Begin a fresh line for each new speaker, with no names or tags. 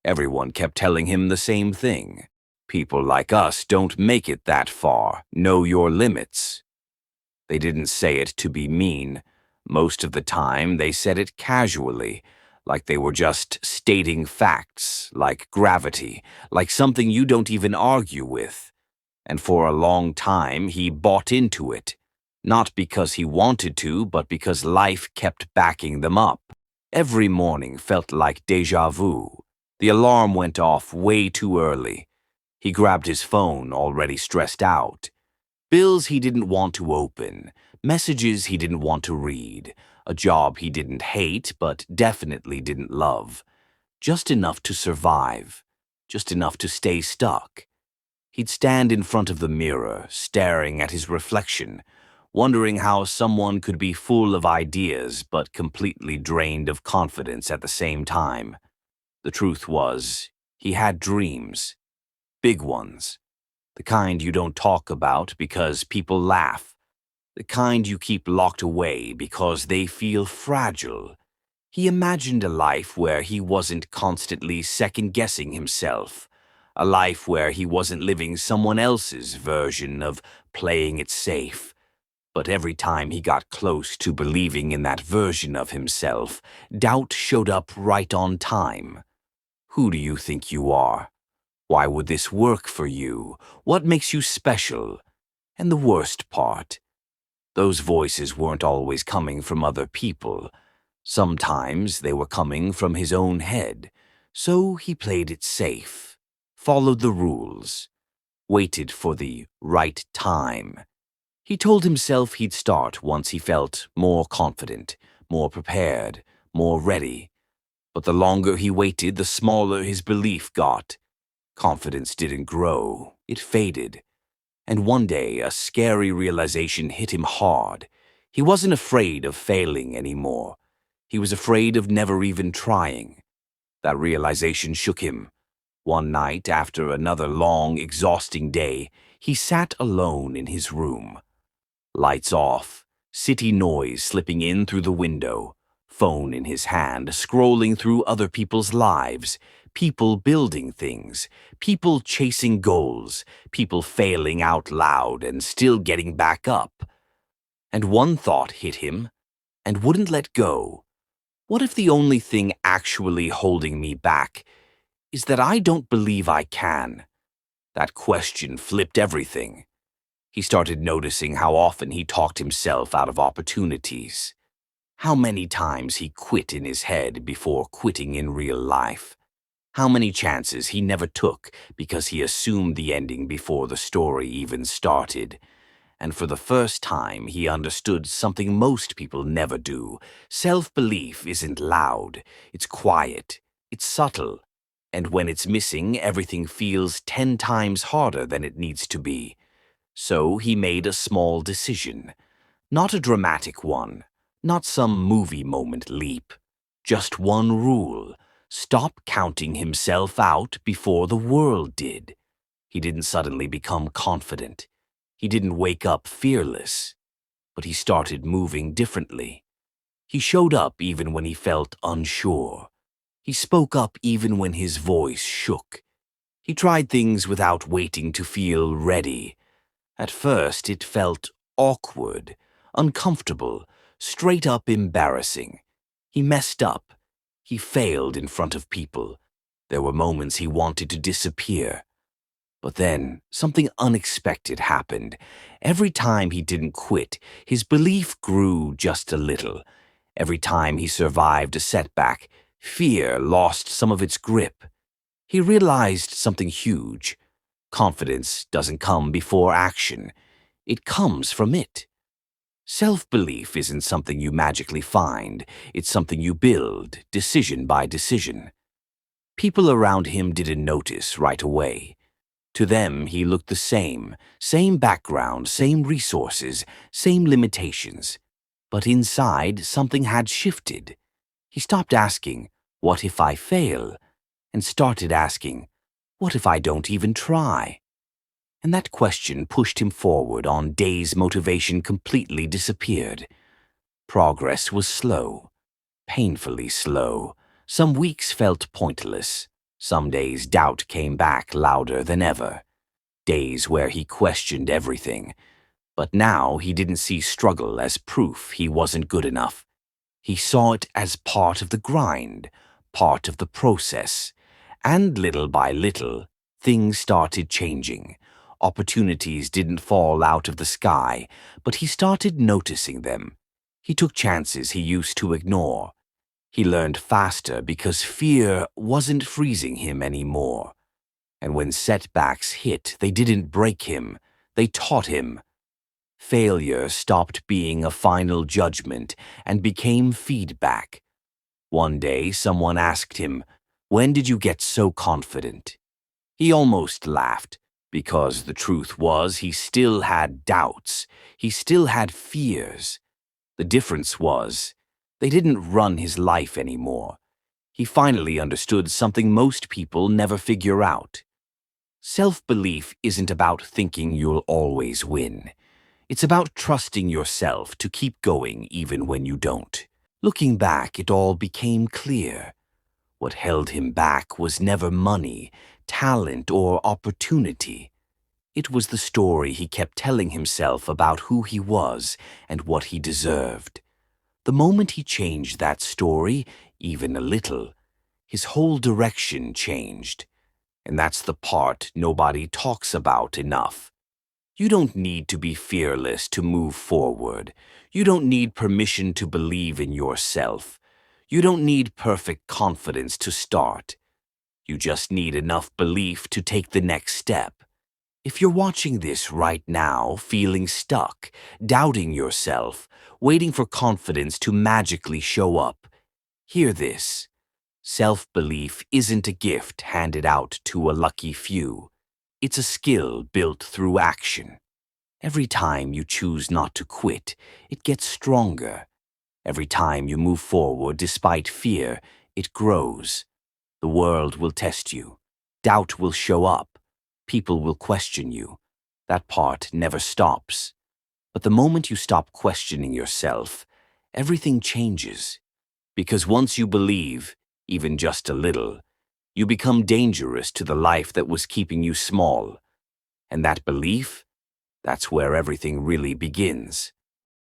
Everyone kept telling him the same thing. People like us don't make it that far. Know your limits. They didn't say it to be mean. Most of the time, they said it casually, like they were just stating facts, like gravity, like something you don't even argue with. And for a long time, he bought into it. Not because he wanted to, but because life kept backing them up. Every morning felt like déjà vu. The alarm went off way too early. He grabbed his phone, already stressed out. Bills he didn't want to open, messages he didn't want to read, a job he didn't hate but definitely didn't love. Just enough to survive, just enough to stay stuck. He'd stand in front of the mirror, staring at his reflection, wondering how someone could be full of ideas but completely drained of confidence at the same time. The truth was, he had dreams. Big ones. The kind you don't talk about because people laugh. The kind you keep locked away because they feel fragile. He imagined a life where he wasn't constantly second-guessing himself. A life where he wasn't living someone else's version of playing it safe. But every time he got close to believing in that version of himself, doubt showed up right on time. Who do you think you are? Why would this work for you? What makes you special? And the worst part, those voices weren't always coming from other people. Sometimes they were coming from his own head. So he played it safe, followed the rules, waited for the right time. He told himself he'd start once he felt more confident, more prepared, more ready. But the longer he waited, the smaller his belief got. Confidence didn't grow, it faded. And one day, a scary realization hit him hard. He wasn't afraid of failing anymore. He was afraid of never even trying. That realization shook him. One night, after another long, exhausting day, he sat alone in his room. Lights off, city noise slipping in through the window, phone in his hand, scrolling through other people's lives. People building things, people chasing goals, people failing out loud and still getting back up. And one thought hit him and wouldn't let go. What if the only thing actually holding me back is that I don't believe I can? That question flipped everything. He started noticing how often he talked himself out of opportunities. How many times he quit in his head before quitting in real life. How many chances he never took because he assumed the ending before the story even started. And for the first time, he understood something most people never do. Self-belief isn't loud, it's quiet, it's subtle. And when it's missing, everything feels 10 times harder than it needs to be. So he made a small decision. Not a dramatic one, not some movie moment leap. Just one rule. Stop counting himself out before the world did. He didn't suddenly become confident. He didn't wake up fearless. But he started moving differently. He showed up even when he felt unsure. He spoke up even when his voice shook. He tried things without waiting to feel ready. At first, it felt awkward, uncomfortable, straight up embarrassing. He messed up. He failed in front of people. There were moments he wanted to disappear. But then, something unexpected happened. Every time he didn't quit, his belief grew just a little. Every time he survived a setback, fear lost some of its grip. He realized something huge. Confidence doesn't come before action. It comes from it. Self-belief isn't something you magically find. It's something you build, decision by decision. People around him didn't notice right away. To them, he looked the same background, same resources, same limitations. But inside, something had shifted. He stopped asking, "What if I fail?" and started asking, "What if I don't even try?" And that question pushed him forward on days motivation completely disappeared. Progress was slow, painfully slow. Some weeks felt pointless. Some days doubt came back louder than ever, days where he questioned everything. But now he didn't see struggle as proof he wasn't good enough. He saw it as part of the grind, part of the process. And little by little, things started changing. Opportunities didn't fall out of the sky, but he started noticing them. He took chances he used to ignore. He learned faster because fear wasn't freezing him anymore. And when setbacks hit, they didn't break him, they taught him. Failure stopped being a final judgment and became feedback. One day, someone asked him, "When did you get so confident?" He almost laughed, because the truth was he still had doubts, he still had fears. The difference was, they didn't run his life anymore. He finally understood something most people never figure out. Self-belief isn't about thinking you'll always win. It's about trusting yourself to keep going even when you don't. Looking back, it all became clear. What held him back was never money, talent, or opportunity. It was the story he kept telling himself about who he was and what he deserved. The moment he changed that story, even a little, his whole direction changed. And that's the part nobody talks about enough. You don't need to be fearless to move forward. You don't need permission to believe in yourself. You don't need perfect confidence to start. You just need enough belief to take the next step. If you're watching this right now, feeling stuck, doubting yourself, waiting for confidence to magically show up, hear this. Self-belief isn't a gift handed out to a lucky few. It's a skill built through action. Every time you choose not to quit, it gets stronger. Every time you move forward despite fear, it grows. The world will test you. Doubt will show up. People will question you. That part never stops. But the moment you stop questioning yourself, everything changes. Because once you believe, even just a little, you become dangerous to the life that was keeping you small. And that belief, that's where everything really begins.